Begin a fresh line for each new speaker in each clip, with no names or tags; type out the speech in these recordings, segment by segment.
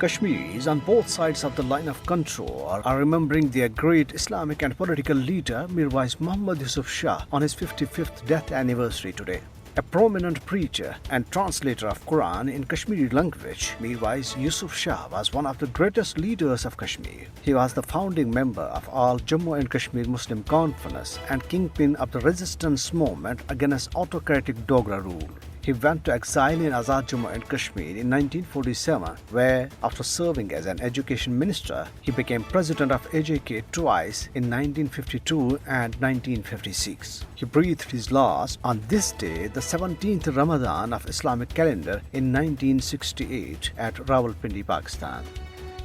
Kashmiris on both sides of the line of control are remembering their great Islamic and political leader Mirwaiz Yousuf Shah on his 55th death anniversary today. A prominent preacher and translator of Quran in Kashmiri language, Mirwaiz Yousuf Shah was one of the greatest leaders of Kashmir. He was the founding member of all Jammu and Kashmir Muslim Conference and kingpin of the resistance movement against autocratic Dogra rule. He went to exile in Azad Jammu and Kashmir in 1947, where, after serving as an education minister, he became president of AJK twice in 1952 and 1956. He breathed his last on this day, the 17th Ramadan of Islamic calendar in 1968 at Rawalpindi, Pakistan.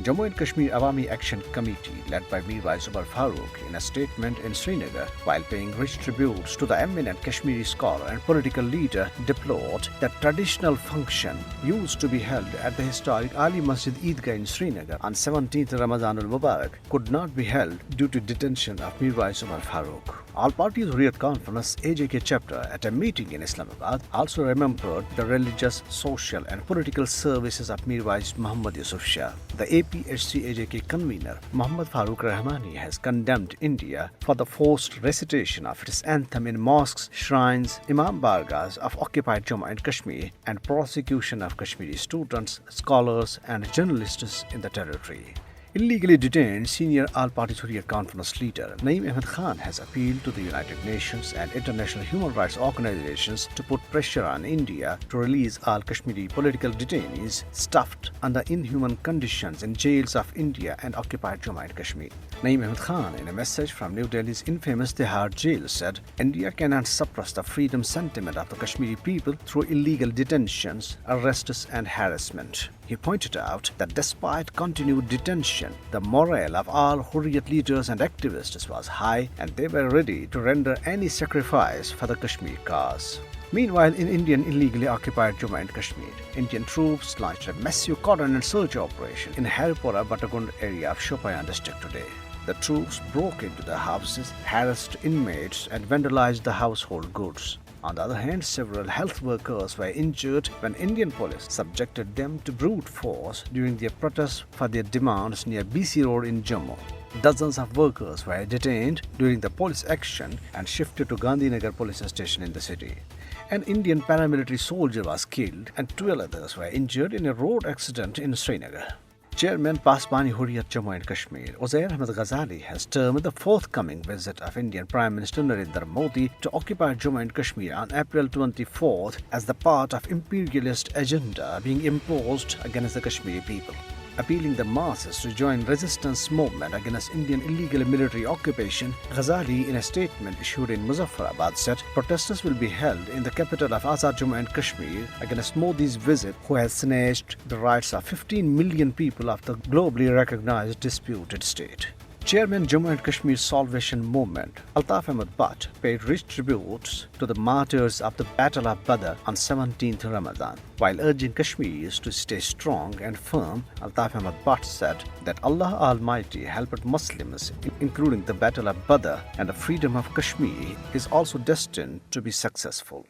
Jammu and Kashmir Awami Action Committee, led by Mirwaiz Yousuf Shah, in a statement in Srinagar, while paying rich tributes to the eminent Kashmiri scholar and political leader, deplored that traditional function used to be held at the historic Ali Masjid Eidgah in Srinagar on 17th Ramadan al-Mubarak could not be held due to detention of Mirwaiz Yousuf Shah. All parties Hurriyat Conference AJK chapter at a meeting in Islamabad also remembered the religious, social and political services of Mirwaiz Yousuf Shah. The APHC AJK convener Muhammad Farooq Rahmani has condemned India for the forced recitation of its anthem in mosques, shrines, imam bargahs of occupied Jammu and Kashmir and prosecution of Kashmiri students, scholars and journalists in the territory. Illegally detained senior All-Party Hurriyat Conference leader Naeem Ahmed Khan has appealed to the United Nations and international human rights organizations to put pressure on India to release all Kashmiri political detainees stuffed under inhuman conditions in jails of India and occupied Jammu and Kashmir. Naeem Ahmed Khan, in a message from New Delhi's infamous Tihar jail, said, "India cannot suppress the freedom sentiment of the Kashmiri people through illegal detentions, arrests and harassment." He pointed out that despite continued detention, the morale of all Hurriyat leaders and activists was high and they were ready to render any sacrifice for the Kashmir cause. Meanwhile, in Indian illegally occupied Jammu and Kashmir, Indian troops launched a massive cordon and search operation in Haripura Batagund area of Shopian district today. The troops broke into the houses, harassed inmates and vandalized the household goods. On the other hand, several health workers were injured when Indian police subjected them to brute force during their protests for their demands near BC Road in Jammu. Dozens of workers were detained during the police action and shifted to Gandhinagar police station in the city. An Indian paramilitary soldier was killed and 12 others were injured in a road accident in Srinagar. Chairman Pasbani Hurriyat Jammu and Kashmir, Uzair Ahmed Ghazali, has termed the forthcoming visit of Indian Prime Minister Narendra Modi to occupy Jammu and Kashmir on April 24th as the part of imperialist agenda being imposed against the Kashmiri people. Appealing the masses to join resistance movement against Indian illegal military occupation, Ghazali, in a statement issued in Muzaffarabad, said protesters will be held in the capital of Azad Jammu and Kashmir against Modi's visit, who has snatched the rights of 15 million people of the globally recognized disputed state. Chairman Jammu and Kashmir Salvation Movement, Altaf Ahmed Butt, paid rich tributes to the martyrs of the Battle of Badr on 17th Ramadan. While urging Kashmiris to stay strong and firm, Altaf Ahmed Butt said that Allah Almighty helped Muslims, including the Battle of Badr, and the freedom of Kashmir is also destined to be successful.